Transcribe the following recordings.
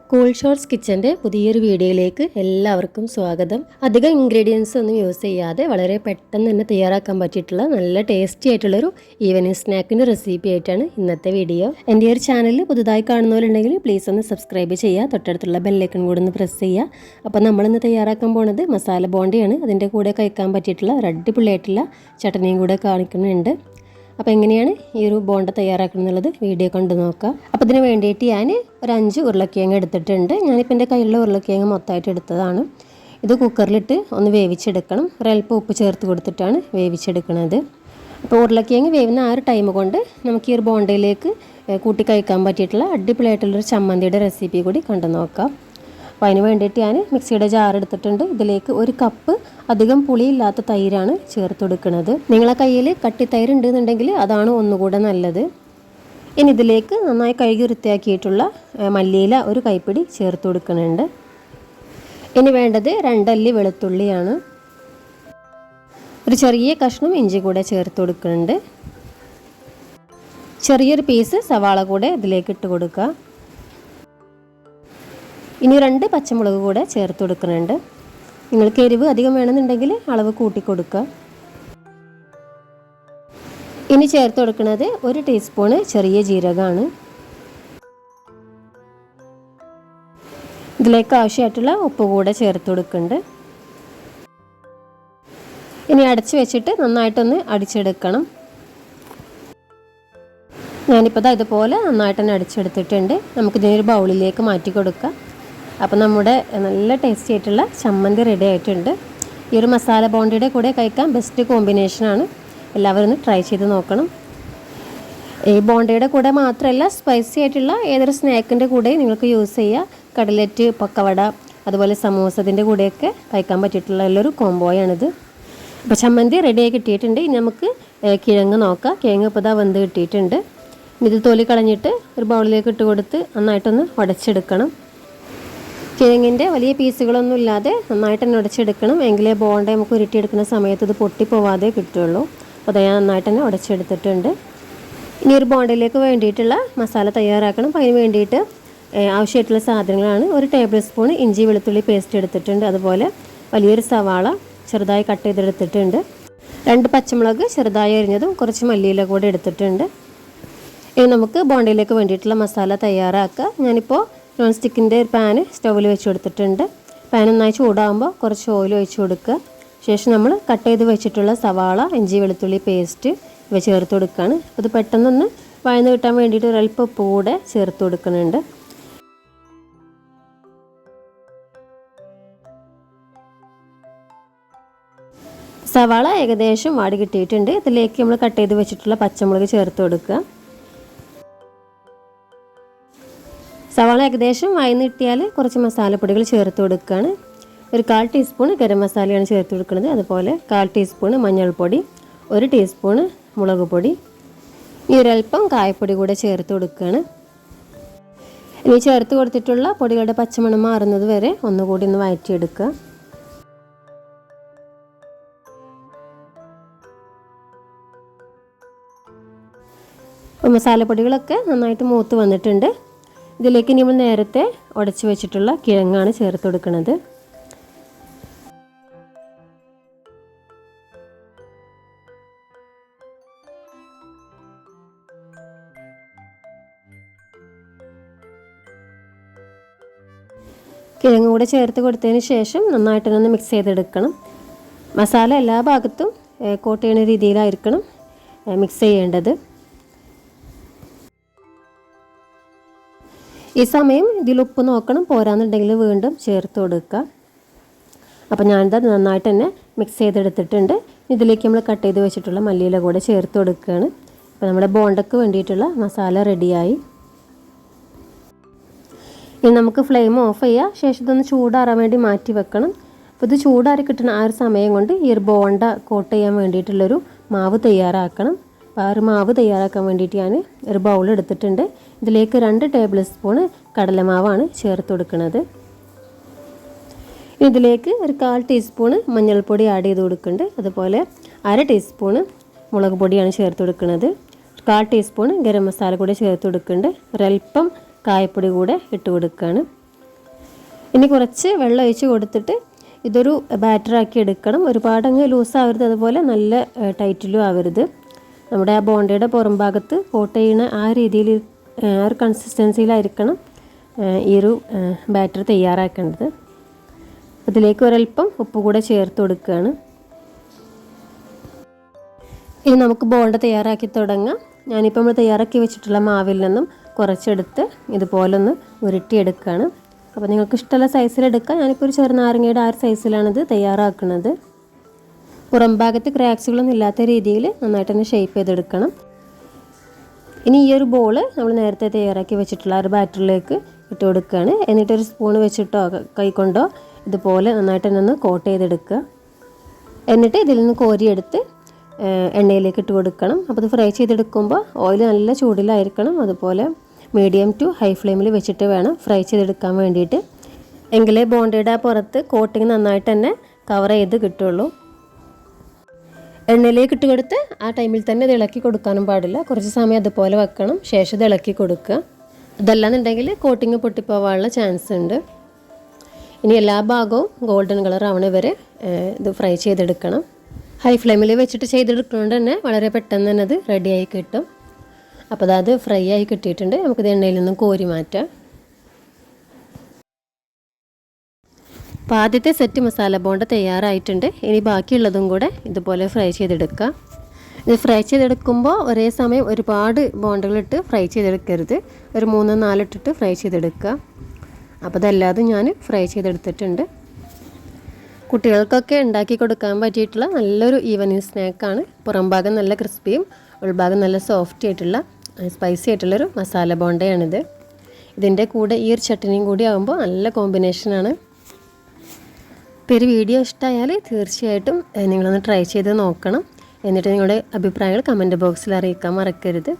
Cool shorts കിച്ചൻ്റെ പുതിയൊരു വീഡിയോയിലേക്ക് എല്ലാവർക്കും സ്വാഗതം. അധികം ഇൻഗ്രീഡിയൻസ് ഒന്നും യൂസ് ചെയ്യാതെ വളരെ പെട്ടെന്ന് തന്നെ തയ്യാറാക്കാൻ പറ്റിയിട്ടുള്ള നല്ല ടേസ്റ്റി ആയിട്ടുള്ളൊരു ഈവനിങ് സ്നാക്കിൻ്റെ റെസിപ്പി ആയിട്ടാണ് ഇന്നത്തെ വീഡിയോ. എൻ്റെ ഒരു ചാനൽ പുതുതായി കാണുന്നവരുണ്ടെങ്കിൽ പ്ലീസ് ഒന്ന് സബ്സ്ക്രൈബ് ചെയ്യുക, തൊട്ടടുത്തുള്ള ബെല്ലൈക്കൺ കൂടെ ഒന്ന് പ്രസ് ചെയ്യുക. അപ്പോൾ നമ്മളിന്ന് തയ്യാറാക്കാൻ പോണത് മസാല ബോണ്ടിയാണ്. അതിൻ്റെ കൂടെ കഴിക്കാൻ പറ്റിയിട്ടുള്ള ഒരു അടിപൊളിയായിട്ടുള്ള ചട്ടനിയും കൂടെ കാണിക്കുന്നുണ്ട്. അപ്പോൾ എങ്ങനെയാണ് ഈ ഒരു ബോണ്ട തയ്യാറാക്കുന്നത് എന്നുള്ളത് വീഡിയോ കണ്ടു നോക്കാം. അപ്പോൾ ഇതിന് വേണ്ടിയിട്ട് ഞാൻ ഒരു 5 ഉരുളക്കിഴങ്ങ് എടുത്തിട്ടുണ്ട്. ഞാനിപ്പോൾ എൻ്റെ കയ്യിലുള്ള ഉരുളക്കിഴങ്ങ് മൊത്തമായിട്ട് എടുത്തതാണ്. ഇത് കുക്കറിലിട്ട് ഒന്ന് വേവിച്ചെടുക്കണം. ഒരൽപ്പം ഉപ്പ് ചേർത്ത് കൊടുത്തിട്ടാണ് വേവിച്ചെടുക്കുന്നത്. അപ്പോൾ ഉരുളക്കിഴങ്ങ് വേവുന്ന ആ ഒരു ടൈം കൊണ്ട് നമുക്ക് ഈ ഒരു ബോണ്ടയിലേക്ക് കൂട്ടി കഴിക്കാൻ പറ്റിയിട്ടുള്ള അടിപൊളിയായിട്ടുള്ളൊരു ചമ്മന്തിയുടെ റെസിപ്പി കൂടി കണ്ടു നോക്കാം. അപ്പോൾ അതിന് വേണ്ടിയിട്ട് ഞാൻ മിക്സിയുടെ ജാർ എടുത്തിട്ടുണ്ട്. ഇതിലേക്ക് 1 കപ്പ് അധികം പുളിയില്ലാത്ത തൈരാണ് ചേർത്ത് കൊടുക്കുന്നത്. നിങ്ങളെ കയ്യിൽ കട്ടി തൈര് ഉണ്ടെന്നുണ്ടെങ്കിൽ അതാണ് ഒന്നുകൂടെ നല്ലത്. ഇനി ഇതിലേക്ക് നന്നായി കഴുകി വൃത്തിയാക്കിയിട്ടുള്ള മല്ലിയില 1 കൈപ്പിടി ചേർത്ത് കൊടുക്കുന്നുണ്ട്. ഇനി വേണ്ടത് 2 അല്ലി വെളുത്തുള്ളിയാണ്. ഒരു ചെറിയ കഷ്ണം ഇഞ്ചി കൂടെ ചേർത്ത് കൊടുക്കുന്നുണ്ട്. ചെറിയൊരു പീസ് സവാള കൂടെ ഇതിലേക്ക് ഇട്ട് കൊടുക്കുക. ഇനി 2 പച്ചമുളക് കൂടെ ചേർത്ത് കൊടുക്കുന്നുണ്ട്. നിങ്ങൾക്ക് എരിവ് അധികം വേണമെന്നുണ്ടെങ്കിൽ അളവ് കൂട്ടി കൊടുക്കുക. ഇനി ചേർത്ത് കൊടുക്കുന്നത് 1 ടീസ്പൂണ് ചെറിയ ജീരകമാണ്. ഇതിലേക്ക് ആവശ്യമായിട്ടുള്ള ഉപ്പ് കൂടെ ചേർത്ത് കൊടുക്കുന്നുണ്ട്. ഇനി അടച്ച് വെച്ചിട്ട് നന്നായിട്ടൊന്ന് അടിച്ചെടുക്കണം. ഞാനിപ്പോൾ ഇതുപോലെ നന്നായിട്ട് തന്നെ അടിച്ചെടുത്തിട്ടുണ്ട്. നമുക്കിതിനൊരു ബൗളിലേക്ക് മാറ്റി കൊടുക്കാം. അപ്പോൾ നമ്മുടെ നല്ല ടേസ്റ്റി ആയിട്ടുള്ള ചമ്മന്തി റെഡി ആയിട്ടുണ്ട്. ഈ ഒരു മസാല ബോണ്ടിയുടെ കൂടെ കഴിക്കാൻ ബെസ്റ്റ് കോമ്പിനേഷനാണ്. എല്ലാവരും ഒന്ന് ട്രൈ ചെയ്ത് നോക്കണം. ഈ ബോണ്ടയുടെ കൂടെ മാത്രമല്ല, സ്പൈസി ആയിട്ടുള്ള ഏതൊരു സ്നാക്കിൻ്റെ കൂടെ നിങ്ങൾക്ക് യൂസ് ചെയ്യുക. കട്ലറ്റ്, പക്കവട, അതുപോലെ സമൂസത്തിൻ്റെ കൂടെയൊക്കെ കഴിക്കാൻ പറ്റിയിട്ടുള്ള നല്ലൊരു കോംബോയാണിത്. അപ്പോൾ ചമ്മന്തി റെഡിയായി കിട്ടിയിട്ടുണ്ട്. ഇനി നമുക്ക് കിഴങ്ങ് നോക്കാം. കിഴങ്ങ് ഇപ്പോൾ വെന്ത് കിട്ടിയിട്ടുണ്ട്. ഇത് തൊലി കളഞ്ഞിട്ട് ഒരു ബൗളിലേക്ക് ഇട്ട് കൊടുത്ത് നന്നായിട്ടൊന്ന് ഉടച്ചെടുക്കണം. കിഴങ്ങിൻ്റെ വലിയ പീസുകളൊന്നും ഇല്ലാതെ നന്നായിട്ട് തന്നെ ഉടച്ചെടുക്കണം. എങ്കിലേ ബോണ്ട നമുക്ക് ഉരുട്ടിയെടുക്കുന്ന സമയത്ത് ഇത് പൊട്ടിപ്പോവാതെ കിട്ടുള്ളൂ. അപ്പോൾ അത് ഞാൻ നന്നായിട്ട് തന്നെ ഉടച്ചെടുത്തിട്ടുണ്ട്. ഇനി ഒരു ബോണ്ടയിലേക്ക് വേണ്ടിയിട്ടുള്ള മസാല തയ്യാറാക്കണം. അപ്പോൾ അതിന് വേണ്ടിയിട്ട് ആവശ്യമായിട്ടുള്ള സാധനങ്ങളാണ്: 1 ടേബിൾ സ്പൂൺ ഇഞ്ചി വെളുത്തുള്ളി പേസ്റ്റ് എടുത്തിട്ടുണ്ട്. അതുപോലെ വലിയൊരു സവാള ചെറുതായി കട്ട് ചെയ്തെടുത്തിട്ടുണ്ട്. 2 പച്ചമുളക് ചെറുതായി അരിഞ്ഞതും കുറച്ച് മല്ലിയില കൂടെ എടുത്തിട്ടുണ്ട്. ഇനി നമുക്ക് ബോണ്ടയിലേക്ക് വേണ്ടിയിട്ടുള്ള മസാല തയ്യാറാക്കാം. ഞാനിപ്പോൾ നോൺ സ്റ്റിക്കിൻ്റെ ഒരു പാന് സ്റ്റൗവിൽ വെച്ച് കൊടുത്തിട്ടുണ്ട്. പാൻ നന്നായി ചൂടാകുമ്പോൾ കുറച്ച് ഓയിൽ ഒഴിച്ച് കൊടുക്കുക. ശേഷം നമ്മൾ കട്ട് ചെയ്ത് വെച്ചിട്ടുള്ള സവാള, ഇഞ്ചി വെളുത്തുള്ളി പേസ്റ്റ് ഇവ ചേർത്ത് കൊടുക്കുകയാണ്. അത് പെട്ടെന്നൊന്ന് വഴന്ന് കിട്ടാൻ വേണ്ടിയിട്ട് ഒരൽപ്പം ഉപ്പ് കൂടെ ചേർത്ത് കൊടുക്കുന്നുണ്ട്. സവാള ഏകദേശം വാടി കിട്ടിയിട്ടുണ്ട്. ഇതിലേക്ക് നമ്മൾ കട്ട് ചെയ്ത് വെച്ചിട്ടുള്ള പച്ചമുളക് ചേർത്ത് കൊടുക്കുക. സവാള ഏകദേശം വഴന്ന് കിട്ടിയാൽ കുറച്ച് മസാലപ്പൊടികൾ ചേർത്ത് കൊടുക്കുകയാണ്. ഒരു 1/4 ടീസ്പൂൺ ഗരം മസാലയാണ് ചേർത്ത് കൊടുക്കുന്നത്. അതുപോലെ 1/4 ടീസ്പൂൺ മഞ്ഞൾപ്പൊടി, 1 ടീസ്പൂൺ മുളക് പൊടി, ഈ ഒരൽപ്പം കായപ്പൊടി കൂടെ ചേർത്ത് കൊടുക്കുകയാണ്. ഇനി ചേർത്ത് കൊടുത്തിട്ടുള്ള പൊടികളുടെ പച്ചമണം മാറുന്നത് വരെ ഒന്നുകൂടി ഒന്ന് വഴറ്റിയെടുക്കുക. മസാലപ്പൊടികളൊക്കെ നന്നായിട്ട് മൂത്ത് വന്നിട്ടുണ്ട്. ഇതിലേക്ക് നമ്മൾ നേരത്തെ ഉടച്ച് വെച്ചിട്ടുള്ള കിഴങ്ങാണ് ചേർത്ത് കൊടുക്കുന്നത്. കിഴങ്ങ് കൂടെ ചേർത്ത് കൊടുത്തതിന് ശേഷം നന്നായിട്ടൊന്ന് മിക്സ് ചെയ്തെടുക്കണം. മസാല എല്ലാ ഭാഗത്തും കോട്ട് ചെയ്യുന്ന രീതിയിലായിരിക്കണം മിക്സ് ചെയ്യേണ്ടത്. ഈ സമയം ഇതിൽ ഉപ്പ് നോക്കണം, പോരാന്നുണ്ടെങ്കിൽ വീണ്ടും ചേർത്ത് കൊടുക്കുക. അപ്പോൾ ഞാനിത് നന്നായിട്ട് തന്നെ മിക്സ് ചെയ്തെടുത്തിട്ടുണ്ട്. ഇതിലേക്ക് നമ്മൾ കട്ട് ചെയ്ത് വെച്ചിട്ടുള്ള മല്ലിയില കൂടെ ചേർത്ത് കൊടുക്കുകയാണ്. അപ്പോൾ നമ്മുടെ ബോണ്ടയ്ക്ക് വേണ്ടിയിട്ടുള്ള മസാല റെഡിയായി. ഇനി നമുക്ക് ഫ്ലെയിം ഓഫ് ചെയ്യുക. ശേഷം ഇതൊന്ന് ചൂടാറാൻ വേണ്ടി മാറ്റി വെക്കണം. അപ്പോൾ ഇത് ചൂടാറി കിട്ടുന്ന ആ ഒരു സമയം കൊണ്ട് ഈ ഒരു ബോണ്ട കോട്ട് ചെയ്യാൻ വേണ്ടിയിട്ടുള്ളൊരു മാവ് തയ്യാറാക്കണം. അപ്പോൾ ആ ഒരു മാവ് തയ്യാറാക്കാൻ വേണ്ടിയിട്ട് ഞാൻ ഒരു ബൗൾ എടുത്തിട്ടുണ്ട്. ഇതിലേക്ക് 2 ടേബിൾ സ്പൂൺ കടലമാവാണ് ചേർത്ത് കൊടുക്കുന്നത്. ഇതിലേക്ക് ഒരു 1/4 ടീസ്പൂൺ മഞ്ഞൾപ്പൊടി ആഡ് ചെയ്ത് കൊടുക്കുന്നുണ്ട്. അതുപോലെ 1/2 ടീസ്പൂൺ മുളക് പൊടിയാണ് ചേർത്ത് കൊടുക്കുന്നത്. 1/4 ടീസ്പൂൺ ഗരം മസാല കൂടെ ചേർത്ത് കൊടുക്കുന്നുണ്ട്. ഒരൽപ്പം കായപ്പൊടി കൂടെ ഇട്ട് കൊടുക്കുകയാണ്. ഇനി കുറച്ച് വെള്ളം ഒഴിച്ച് കൊടുത്തിട്ട് ഇതൊരു ബാറ്ററാക്കി എടുക്കണം. ഒരുപാട് അങ്ങ് ലൂസാവരുത്, അതുപോലെ നല്ല ടൈറ്റിലും ആവരുത്. നമ്മുടെ ആ ബോണ്ടയുടെ പുറം ഭാഗത്ത് കോട്ട് ചെയ്യണ ആ രീതിയിൽ, ആ ഒരു കൺസിസ്റ്റൻസിയിലായിരിക്കണം ഈ ഒരു ബാറ്റർ തയ്യാറാക്കേണ്ടത്. അതിലേക്ക് ഒരൽപ്പം ഉപ്പ് കൂടെ ചേർത്ത് കൊടുക്കുകയാണ്. ഇനി നമുക്ക് ബോണ്ട തയ്യാറാക്കി തുടങ്ങാം. ഞാനിപ്പോൾ നമ്മൾ തയ്യാറാക്കി വെച്ചിട്ടുള്ള മാവിൽ നിന്നും കുറച്ചെടുത്ത് ഇതുപോലൊന്ന് ഉരുട്ടിയെടുക്കുകയാണ്. അപ്പോൾ നിങ്ങൾക്ക് ഇഷ്ടമുള്ള സൈസിലെടുക്കാം. ഞാനിപ്പോൾ ഒരു ചെറുനാരങ്ങയുടെ ആ ഒരു സൈസിലാണിത് തയ്യാറാക്കുന്നത്. പുറം ഭാഗത്ത് ക്രാക്സുകളൊന്നും ഇല്ലാത്ത രീതിയിൽ നന്നായിട്ട് തന്നെ ഷേപ്പ് ചെയ്തെടുക്കണം. ഇനി ഈ ഒരു ബോൾ നമ്മൾ നേരത്തെ തയ്യാറാക്കി വെച്ചിട്ടുള്ള ഒരു ബാറ്ററിലേക്ക് ഇട്ട് കൊടുക്കുകയാണ്. എന്നിട്ടൊരു സ്പൂൺ വെച്ചിട്ടോ കൈകൊണ്ടോ ഇതുപോലെ നന്നായിട്ട് തന്നെ ഒന്ന് കോട്ട് ചെയ്തെടുക്കുക. എന്നിട്ട് ഇതിൽ നിന്ന് കോരിയെടുത്ത് എണ്ണയിലേക്ക് ഇട്ട് കൊടുക്കണം. അപ്പോൾ ഇത് ഫ്രൈ ചെയ്തെടുക്കുമ്പോൾ ഓയിൽ നല്ല ചൂടിലായിരിക്കണം. അതുപോലെ മീഡിയം ടു ഹൈ ഫ്ലെയിമിൽ വെച്ചിട്ട് വേണം ഫ്രൈ ചെയ്തെടുക്കാൻ വേണ്ടിയിട്ട്. എങ്കിലേ ബോണ്ടയുടെ ആ പുറത്ത് കോട്ടിങ് നന്നായിട്ട് തന്നെ കവർ ചെയ്ത് കിട്ടുള്ളൂ. എണ്ണയിലേക്ക് ഇട്ട് കൊടുത്ത് ആ ടൈമിൽ തന്നെ ഇത് ഇളക്കി കൊടുക്കാനും പാടില്ല. കുറച്ച് സമയം അതുപോലെ വെക്കണം, ശേഷം ഇത് ഇളക്കി കൊടുക്കുക. ഇതല്ലാന്നുണ്ടെങ്കിൽ കോട്ടിങ് പൊട്ടിപ്പോവാനുള്ള ചാൻസ് ഉണ്ട്. ഇനി എല്ലാ ഭാഗവും ഗോൾഡൻ കളർ ആവണ വരെ ഇത് ഫ്രൈ ചെയ്തെടുക്കണം. ഹൈ ഫ്ലെയിമിൽ വെച്ചിട്ട് ചെയ്തെടുക്കുന്നതുകൊണ്ട് തന്നെ വളരെ പെട്ടെന്ന് തന്നെ അത് റെഡിയായി കിട്ടും. അപ്പോൾ അത് ഫ്രൈ ആയി കിട്ടിയിട്ടുണ്ട്. നമുക്കിത് എണ്ണയിൽ നിന്നും കോരി മാറ്റാം. അപ്പോൾ ആദ്യത്തെ സെറ്റ് മസാല ബോണ്ട തയ്യാറായിട്ടുണ്ട്. ഇനി ബാക്കിയുള്ളതും കൂടെ ഇതുപോലെ ഫ്രൈ ചെയ്തെടുക്കുക. ഇത് ഫ്രൈ ചെയ്തെടുക്കുമ്പോൾ ഒരേ സമയം ഒരുപാട് ബോണ്ടകളിട്ട് ഫ്രൈ ചെയ്തെടുക്കരുത്. ഒരു 3-4 ഇട്ടിട്ട് ഫ്രൈ ചെയ്തെടുക്കുക. അപ്പോൾ ഇതെല്ലാതും ഞാൻ ഫ്രൈ ചെയ്തെടുത്തിട്ടുണ്ട്. കുട്ടികൾക്കൊക്കെ ഉണ്ടാക്കി കൊടുക്കാൻ പറ്റിയിട്ടുള്ള നല്ലൊരു ഈവനിങ് സ്നാക്കാണ്. പുറം ഭാഗം നല്ല ക്രിസ്പിയും ഉൾഭാഗം നല്ല സോഫ്റ്റ് ആയിട്ടുള്ള സ്പൈസി ആയിട്ടുള്ളൊരു മസാല ബോണ്ടയാണിത്. ഇതിൻ്റെ കൂടെ ഈ ഒരു ചട്നിയും കൂടി ആകുമ്പോൾ നല്ല കോമ്പിനേഷനാണ്. ഇപ്പോൾ ഒരു വീഡിയോ ഇഷ്ടമായാൽ തീർച്ചയായിട്ടും നിങ്ങളൊന്ന് ട്രൈ ചെയ്ത് നോക്കണം. എന്നിട്ട് നിങ്ങളുടെ അഭിപ്രായങ്ങൾ കമൻറ്റ് ബോക്സിൽ അറിയിക്കാൻ മറക്കരുത്.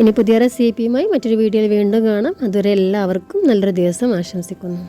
ഇനി പുതിയ റെസിപ്പിയുമായി മറ്റൊരു വീഡിയോയിൽ വീണ്ടും കാണാം. അതുവരെ എല്ലാവർക്കും നല്ലൊരു ദിവസം ആശംസിക്കുന്നു.